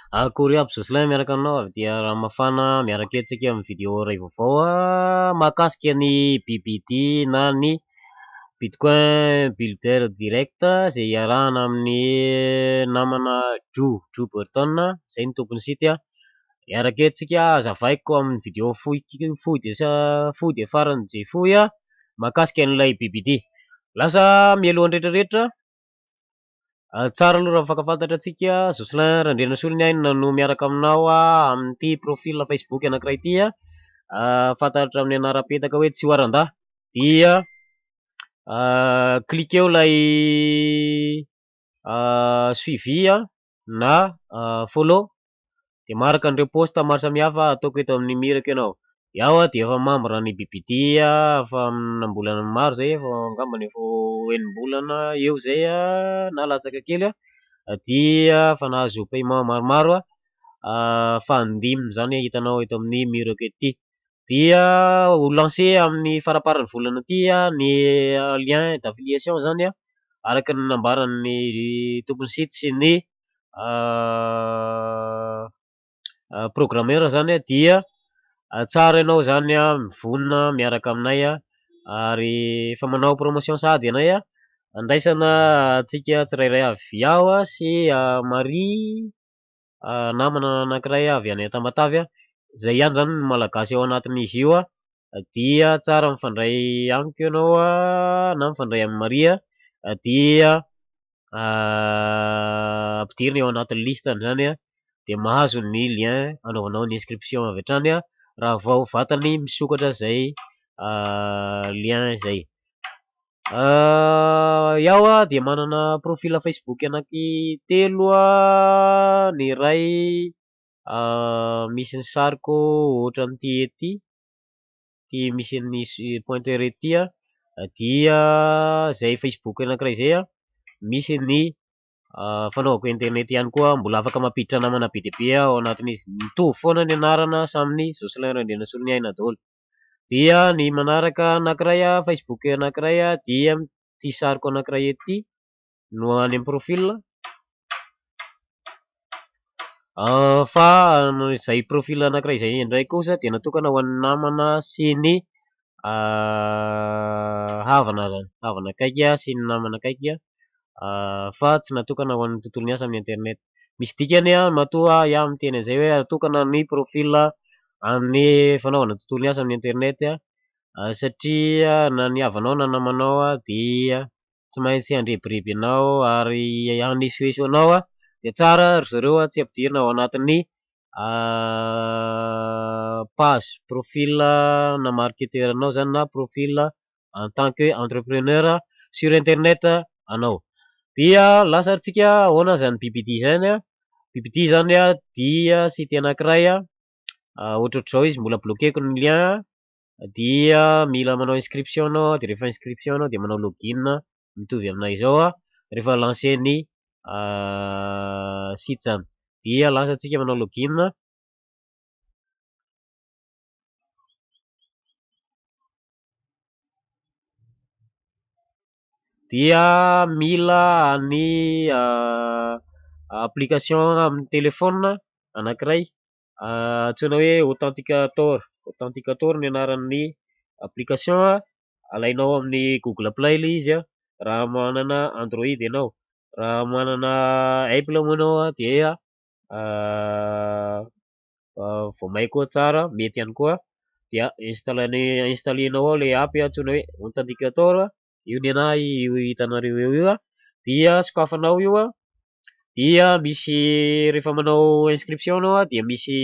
Akory aby Jocelyn miaraka aminao avy dia raha mafana miaraka antsika amin'ny vidéo iray vaovao mahakasika ny BBD na ny Bitcoin builder direct izay iarahana amin'ny namana Joe Burton izay ny tompony sity miaraka antsika azavaiko amin'ny vidéo fohy farany je fohy mahakasika an'ilay BBD. Lasa mialohan'ny rehetrarehetra tsara aloha raha mifankafantatra antsika Jocelyn Randrena Solony aina no miaraka aminao amin'ity profil Facebook anankiray ity fantatra amin'ny anarapetaka hoe tsy hoarandahy dia cliqueo lay suivi na follow dia maraka an'ireo posta maro samihafa ataoko eto amin'ny mirako ianao. Iaho dia efa membre ny BBD efa amina-bolana maro zay efa angambany efa enim-bolana eo zay na latsaka kely dia fa nahazo paiement maromaro fandimby zany hitanao eto amin'ny mirako ety dia ho lancé amin'ny faraparan'ny volana ity ny lien d'affiliation zany araka ny nambaran'ny tompony site sy ny programmeur zany dia tsara ianao zany mivonona miaraka aminay ary efa manao promotion sady anay andraisana antsika tsirairay avy aho sy Marie namana anankiray avy any Tamatavy zay ihany zany ny Malagasy ao anatin'izy io dia tsara mifandray amiko ianao na mifandray amin'ny Maria dia ampidirina eo anatin'ny listany zany dia mahazo ny lien anaovanao ny inscription avy hatrany raha vao vatany misokatra zay lien zay. Iaho dia manana profil Facebook anaky telo ny iray misy ny sariko ohatra amin'ity ety misy ny pointeur ety dia zay Facebook anankiray zay misy ny fanaovako internet ihany koa mbola afaka mampiditra namana be dia be ao anatin'izy mitovy foana ny anarana saminy Jocelyn Randrena Solony aina daholo. Dia ny manaraka anankiray Facebook anankiray dia ty sariko anankiray ety no any amin'ny profil fa izay profil anankiray izay indray kosa dia natokana ho an'ny namana sy ny havana akaiky sy ny namana akaiky fa tsy natokana ho an'ny tontolo ny asa amin'ny internet. Misy dikany matoa iaho miteny an'izay hoe natokana ny profil amin'ny fanaovana tontolo ny asa amin'ny internet satria na ny havanao na namanao dia tsy maintsy handrebireby anao ary hanesoeso anao dia tsara ry zareo tsy ampidirina ao anatin'ny page profil na marketeur anao zany na profil en tant que entrepreneur sur internet anao. Dia lasa tsika ahoana zany BBD zany BBD zany dia site anankiray ohatrohatr'izao izy mbola bloqueko ny lien dia mila manao inscription anao dia rehefa inscription anao dia manao login mitovy aminay izao rehefa lancé ny site zany dia lasa tsika manao login dia mila ny application amin'ny telefona anankiray antsoina hoe authenticator ny anaran'ny application alainao amin'ny Google Play ilay izy raha manana Android ianao, raha manana Apple moa ianao dia vao may koa tsara mety ihany koa dia installenao ao ilay app antsoina hoe authenticator io ny anahy io hitanareo eo io dia sokafanao io dia misy rehefa manao inscription anao dia misy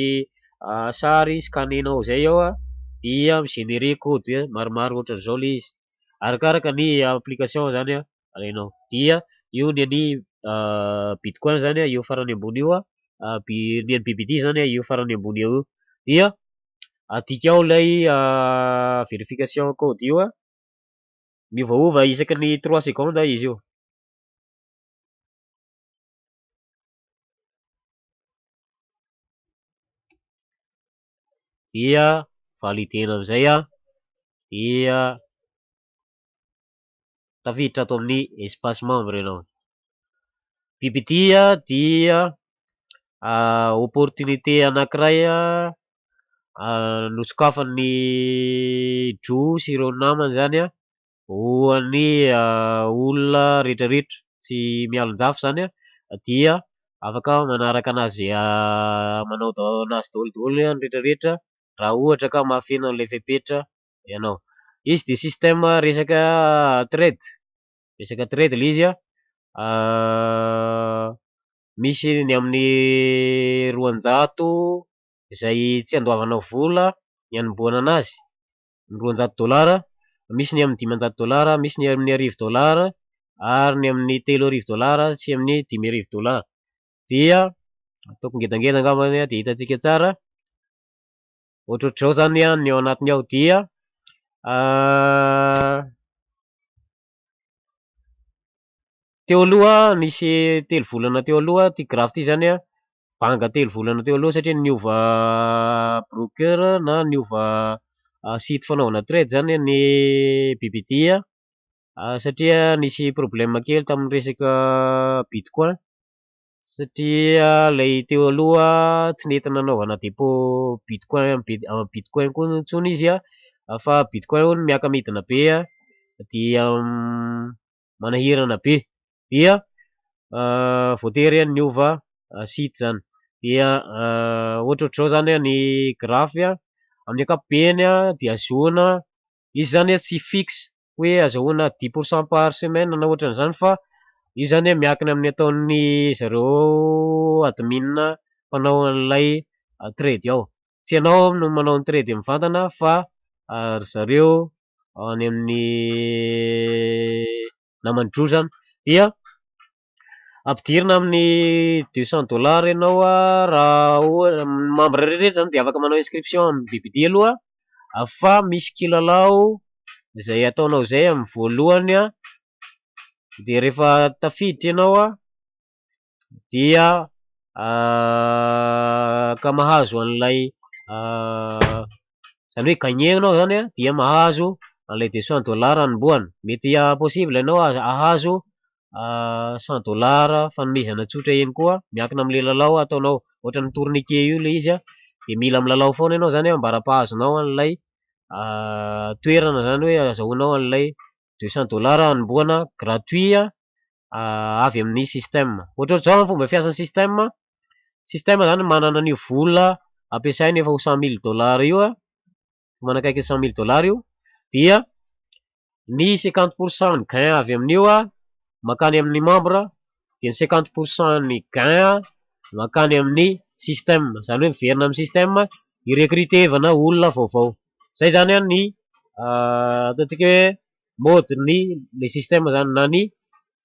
sary scanenao zay ao dia mi-générer code maromaro ohatran'izao ilay izy arakaraka ny application zany alainao dia io ny any Bitcoin zany io farany ambony io ny any BBD zany io farany ambony eo dia adika ao ilay verification code io miovaova isaky ny 3 secondes izy io. Dia validena amin'izay dia tafiditra ato amin'ny espace membre ianao. BBD dia opportunité anankiray nosokafan'ny dro sy ireo namany zany ho an'ny olona rehetrarehetra tsy mialonjafy zany dia afaka manaraka anazy manao anazy daholo ny rehetrarehetra raha ohatra ka mahafena an'ilay fepetra ianao. Izy de système resaka trade le izy misy ny amin'ny 200 izay tsy andoavanao vola ny anomboana anazy, ny $200, misy ny amin'ny $500, misy ny amin'ny $1,000 ary ny amin'ny $3,000 sy amin'ny $5,000. Dia ataoko ngedangeda angambany dia hitantsika tsara ohatrohatr'izao zany ny ao anatiny ao dia teo aloha nisy 3 volana teo aloha ty graphe ty zany banga 3 volana teo aloha satria niova broker na niova site fanaovana trade zany ny BBD satria nisy problème kely tamin'ny resaka bitcoin satria lay teo aloha tsy nentina nanaovana dépôt bitcoin koa intsony izy fa bitcoin hono miaka midina be dia manahirana be dia voatery niova site zany dia ohatrohatr'izao zany ny graphe amin'ny ankapobeny dia azahoana izy zany tsy fixe hoe azahoana 10% par semaine na ohatran'izany fa io zany miankina amin'ny ataon'ny zareo admin mpanao an'ilay trade ao, tsy ianao no manao ny trade mivantana fa zareo any amin'ny namany-dro zany dia ampidirina amin'ny $200 ianao raha membre rehetra zany dia afaka manao inscription amin'ny BBD aloha fa misy kilalao izay ataonao zay amin'ny voalohany dia rehefa tafiditra ianao dia ka mahazo an'ilay zany hoe gagné anao zany dia mahazo an'ilay $200 anomboany. Mety possible ianao ahazo $100 fanomezana tsotra eny koa miankina amin'ilay lalao ataonao ohatran'ny tourniquet io le izy dia mila milalao foana ianao zany mba rapahazonao an'ilay toerana zany hoe azahoanao an'ilay $200 anomboana gratuit avy amin'ny système. Ohatrohatr'izao ny fomba fiasan'ny système zany manana an'io vola ampiasainy efa ho $100,000 io manakaiky $100,000 io dia ny 50% ny gain avy amin'io makany amin'ny membre dia ny 50% ny gain makany amin'ny système, zany hoe miverina amin'ny système irecrutevana olona vaovao. Zay zany ny ataontsika hoe mode ny le système zany na ny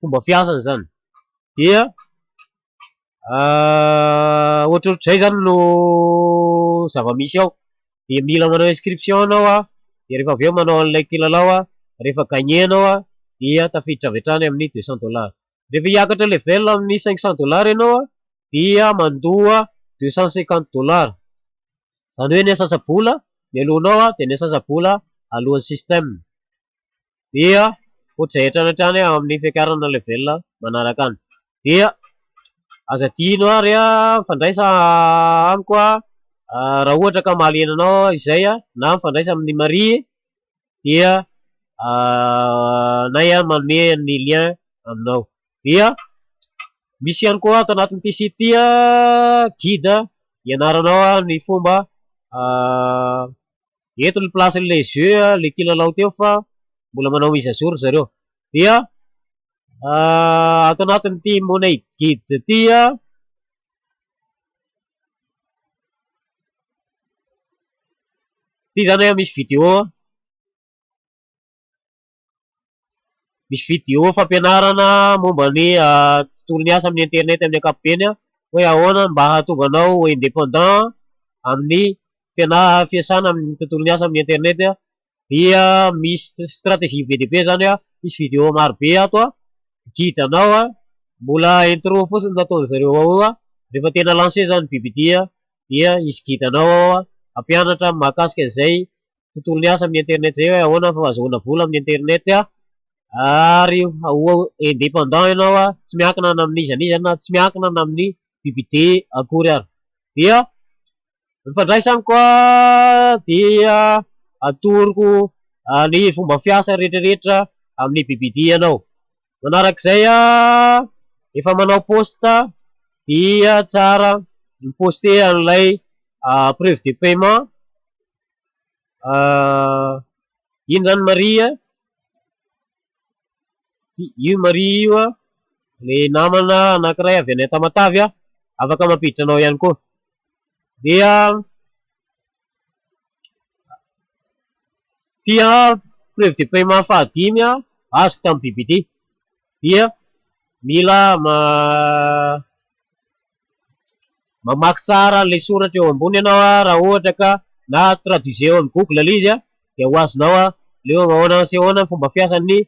fomba fiasany zany dia ohatrohatr'izay zany no zava-misy ao dia mila manao inscription anao dia rehefa avy eo manao an'ilay kilalao rehefa gagné anao dia tafiditra avy hatrany amin'ny $200. Rehefa hiakatra level amin'ny $500 ianao dia mandoa $250. Zany hoe ny asasabola ny alohanao dia ny asasabola alohan'ny système dia ohatr'izay hatrany amin'ny fiakarana level manaraka any dia aza dino ary mifandraisa amiko raha ohatra ka mahalena anao izay na mifandraisa amin'ny mari dia nay manome ny lien aminao dia misy ihany koa ato anatin'ity site ty guide ianaranao ny fomba eto ny place les jeux le kilalao teo fa mbola manao mise à jour zareo dia ato anatin'ity money guide ty ty zany misy vidéo fampianarana momba ny tontolo ny asa amin'ny internet amin'ny ankapobeny hoe ahoana mba hahatovanao indépendant amin'ny fiasana amin'ny tontolo ny asa amin'ny internet dia misy stratégie BBD zany misy vidéo maro be ato guide anao mbola intro fotsiny nataony zareo ao rehefa tena lancé zany BBD dia izy guide anao ampianatra mahakasika izay tontolo ny asa amin'ny internet zay hoe ahoana fa azahoana vola amin'ny internet ary indépendant ianao tsy miankina amin'ny iza na tsy miankina amin'ny BBD akory ary. Dia mifandraisany koa dia atoroko ny fomba fiasa rehetrarehetra amin'ny BBD ianao. Manarak'izay efa manao posta dia tsara miposter an'ilay preuve de paiement. Ino zany Maria? Io Maria io le namana anankiray avy any Tamatavy afaka mampiditra anao ihany koa. Dia tia preuve de paiement fahadimy azoko tamin'ny BBD. Dia mila mamaky tsara le soratra eo ambony ianao raha ohatra ka na traduiseo amin'ny Google le izy dia ho azonao leo ahoana sy ahoana fomba fiasan'ny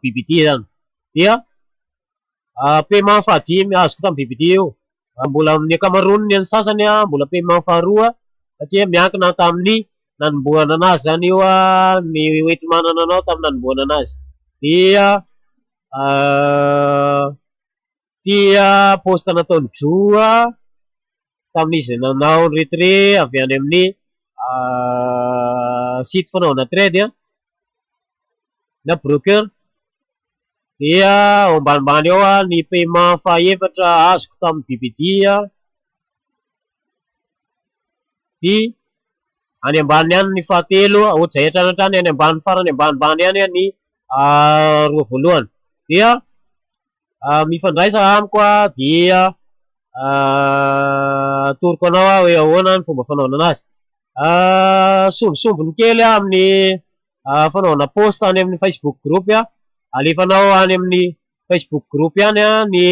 BBD zany. Dia paiement fahadimy azoko tamin'ny BBD io. Mbola amin'ny akamaroany ny sasany mbola paiement faharoa satria miankina tamin'ny nanombohana anazy zany io ny hoety manana anao tamin'ny nanombohana anazy. Dia posta nataony Joa tamin'izy nanao retrait avy any amin'ny site fanaovana trade na broker. Dia ao ambanimbany ao ny paiement fahaefatra azoko tamin'ny BBD dia any ambany any ny fahatelo ohatr'izay hatrany any ambany farany ambanimbany any ny roa voalohany. Dia mifandraisa amiko dia atoroko anao hoe ahoana ny fomba fanaovana anazy. Sombosombony kely amin'ny fanaovana posta any amin'ny Facebook group alefanao any amin'ny Facebook group any ny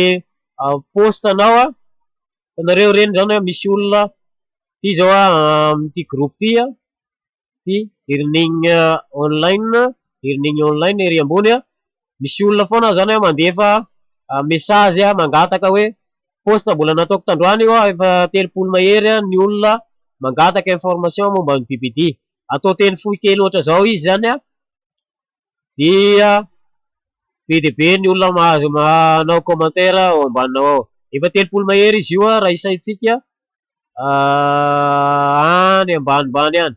postanao tanareo reny zany misy olona ty zao amin'ity groupe ty earning online ery ambony misy olona foana zany mandefa message mangataka hoe posta mbola nataoko tandroany io efa 30 mahery ny olona mangataka information momba ny BBD. Atao teny fohy kely ohatra zao izy zany dia be dia be ny olona mahazo manao commentaire ao ambaninao ao. Efa 30 mahery izy io raha isaitsika any ambanimbany any.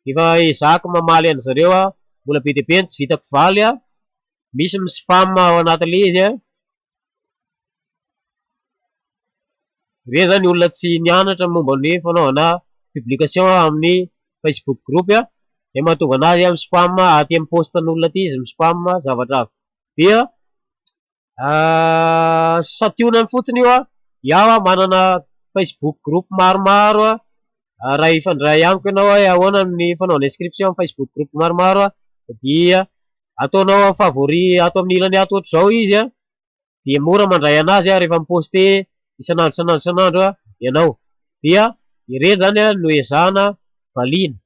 Efa ezako mamaly an zareo mbola be dia be tsy vitako valy misy mi spam ao anatin'le izy reny zany olona tsy nianatra momba ny fanaovana publication amin'ny Facebook group dia mahatonga anazy amin'ny spam aty amin'ny postan'olona ty izy mi spam zavatra hafa. Dia sationany fotsiny io iaho manana Facebook group maromaro raha ifandray amiko ianao hoe ahoana ny fanaovana inscription Facebook group maromaro dia ataonao favori ato amin'ny ilany ato ohatr'izao izy dia mora mandray anazy rehefa miposte isanandro ianao. Dia ireny zany no ezahana valiana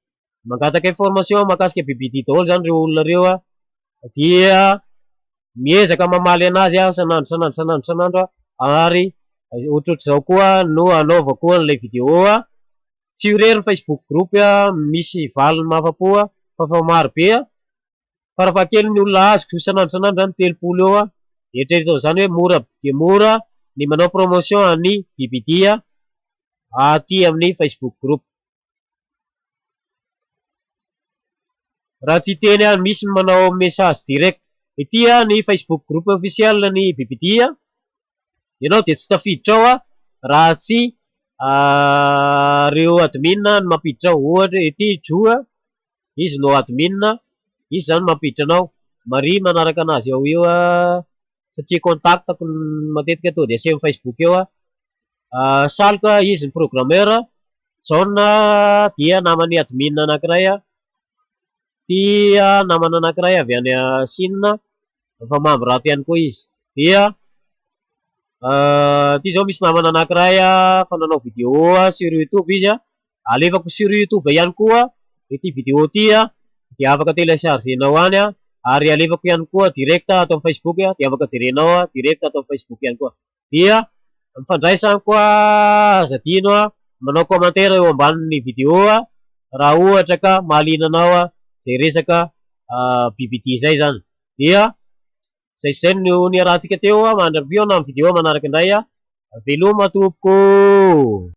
mangataka information mahakasika BBD daholo zany reo olona reo dia miezaka mamaly anazy isanandro ary ohatrohatr'izao koa no anaovako an'ilay vidéo tsy irery ny Facebook group misy valiny mahafapo fa maro be farafahakeliny ny olona azoko isanandro zany 30 eo eritreretao zany hoe mora dia mora ny manao promotion ny BBD aty amin'ny Facebook group. Raha tsy teny misy manao message direct ity ny Facebook group officiel ny BBD ianao dia tsy tafiditra ao raha tsy reo admin no mampiditra ao. Ohatra ity Joa izy no admin izy zany mampiditra anao. Marie manaraka anazy ao eo satria contactako matetika to dia aseho Facebook eo Salka izy ny programmeur. John dia namany admin anankiray tia namana anankiray avy any Chine fa mambrato ihany koa izy. Dia ty zao misy namana anankiray fananao vidéo sur YouTube izy alefako sur YouTube ihany koa ity vidéo ty dia afaka téléchargenao any ary alefako ihany koa direct atao amin'ny Facebook dia afaka jerenao direct atao amin'ny Facebook ihany koa. Dia mifandraisany koa azadino manao commentaire eo ambanin'ny vidéo raha ohatra ka mahaliana anao zay resaka BBD zay zany. Dia Zay no niarahantsika teo mandra-bio na video manaraka indray veloma tompoko.